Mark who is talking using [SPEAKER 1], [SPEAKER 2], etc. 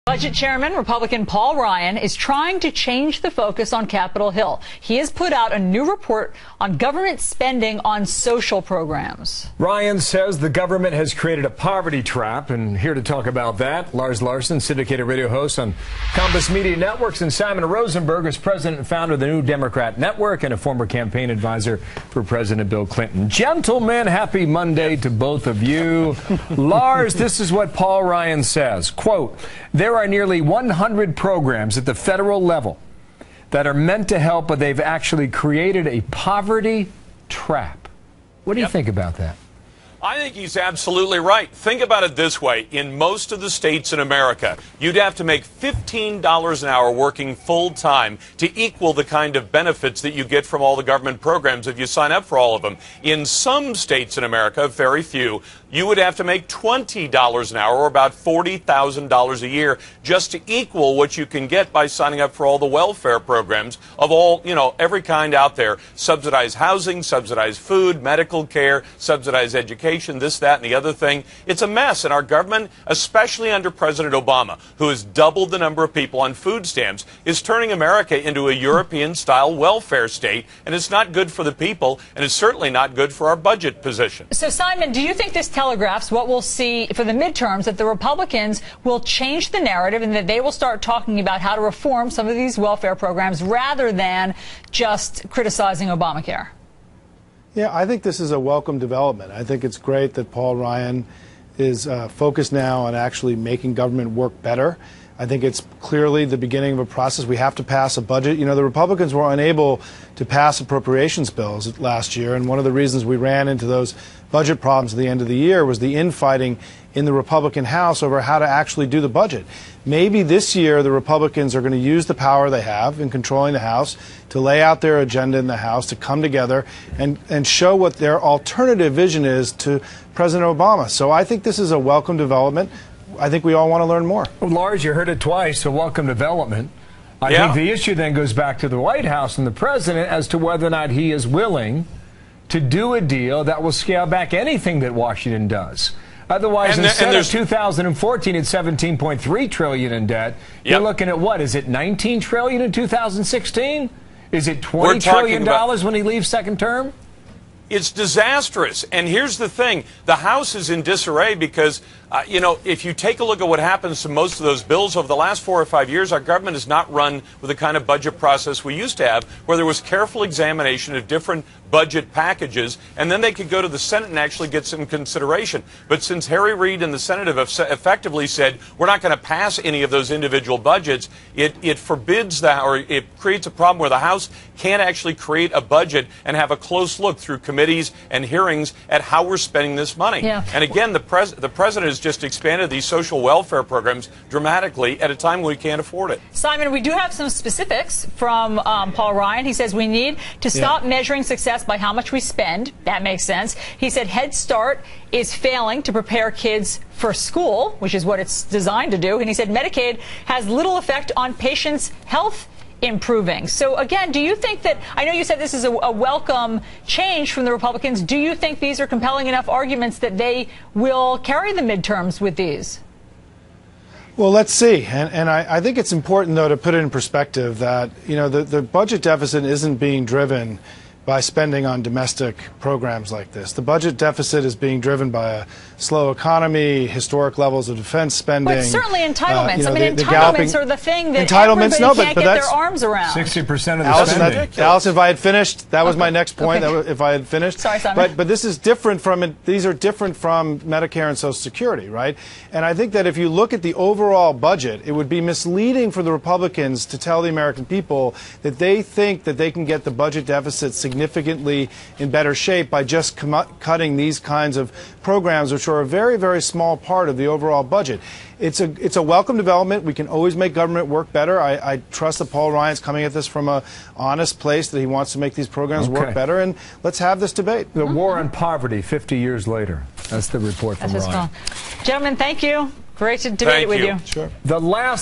[SPEAKER 1] Budget Chairman, Republican Paul Ryan, is trying to change the focus on Capitol Hill. He has put out a new report on government spending on social programs.
[SPEAKER 2] Ryan says the government has created a poverty trap, and here to talk about that, Lars Larson, syndicated radio host on Compass Media Networks, and Simon Rosenberg is president and founder of the New Democrat Network and a former campaign advisor for President Bill Clinton. Gentlemen, happy Monday to both of you. Lars, this is what Paul Ryan says, quote, "There are nearly 100 programs at the federal level that are meant to help, but they've actually created a poverty trap." What do you think about that?
[SPEAKER 3] I think he's absolutely right. Think about it this way. In most of the states in America, you'd have to make $15 an hour working full time to equal the kind of benefits that you get from all the government programs if you sign up for all of them. In some states in America, very few, you would have to make $20 an hour, or about $40,000 a year, just to equal what you can get by signing up for all the welfare programs of all, every kind out there. Subsidized housing, subsidized food, medical care, subsidized education, this, that, and the other thing. It's a mess. And our government, especially under President Obama, who has doubled the number of people on food stamps, is turning America into a European-style welfare state. And it's not good for the people, and it's certainly not good for our budget position.
[SPEAKER 1] So, Simon, do you think this telegraphs what we'll see for the midterms, that the Republicans will change the narrative and that they will start talking about how to reform some of these welfare programs rather than just criticizing Obamacare?
[SPEAKER 4] Yeah, I think this is a welcome development. I think it's great that Paul Ryan is focused now on actually making government work better. I think it's clearly the beginning of a process. We have to pass a budget. The Republicans were unable to pass appropriations bills last year, and one of the reasons we ran into those budget problems at the end of the year was the infighting in the Republican House over how to actually do the budget. Maybe this year the Republicans are going to use the power they have in controlling the House to lay out their agenda in the House, to come together and show what their alternative vision is to President Obama. So I think this is a welcome development. I think we all want to learn more.
[SPEAKER 2] Well, Lars, you heard it twice, a welcome development. I think the issue then goes back to the White House and the president as to whether or not he is willing to do a deal that will scale back anything that Washington does. Otherwise, instead of 2014 at $17.3 trillion in debt, you're looking at what? Is it $19 trillion in 2016? Is it $20 trillion when he leaves second term?
[SPEAKER 3] It's disastrous. And here's the thing. The House is in disarray because, if you take a look at what happens to most of those bills over the last 4 or 5 years, our government has not run with the kind of budget process we used to have, where there was careful examination of different budget packages, and then they could go to the Senate and actually get some consideration. But since Harry Reid and the Senate have effectively said, we're not going to pass any of those individual budgets, it forbids that, or it creates a problem where the House can't actually create a budget and have a close look through committees and hearings at how we're spending this money. And again, the president has just expanded these social welfare programs dramatically at a time when we can't afford it.
[SPEAKER 1] Simon, we do have some specifics from Paul Ryan. He says we need to stop measuring success by how much we spend. That makes sense. He said Head Start is failing to prepare kids for school, which is what it's designed to do. And he said Medicaid has little effect on patients' health improving. So again, do you think that, I know you said this is a welcome change from the Republicans, do you think these are compelling enough arguments that they will carry the midterms with these?
[SPEAKER 4] Well, let's see. And I think it's important, though, to put it in perspective that, the budget deficit isn't being driven by spending on domestic programs like this. The budget deficit is being driven by a slow economy, historic levels of defense spending.
[SPEAKER 1] But certainly entitlements. Entitlements are the thing that everybody can't get their arms around.
[SPEAKER 2] 60% of the spending.
[SPEAKER 4] Allison, if I had finished, that was my next point. If I had finished.
[SPEAKER 1] Sorry, Simon.
[SPEAKER 4] But this is different from, these are different from Medicare and Social Security, right? And I think that if you look at the overall budget, it would be misleading for the Republicans to tell the American people that they think that they can get the budget deficit significantly in better shape by just cutting these kinds of programs, which are a very, very small part of the overall budget. It's a welcome development. We can always make government work better. I trust that Paul Ryan's coming at this from an honest place, that he wants to make these programs work better, and let's have this debate.
[SPEAKER 2] The war on poverty 50 years later. That's the report from Ryan.
[SPEAKER 1] Gentlemen, thank you. Great to debate with you.
[SPEAKER 4] Sure.
[SPEAKER 2] The last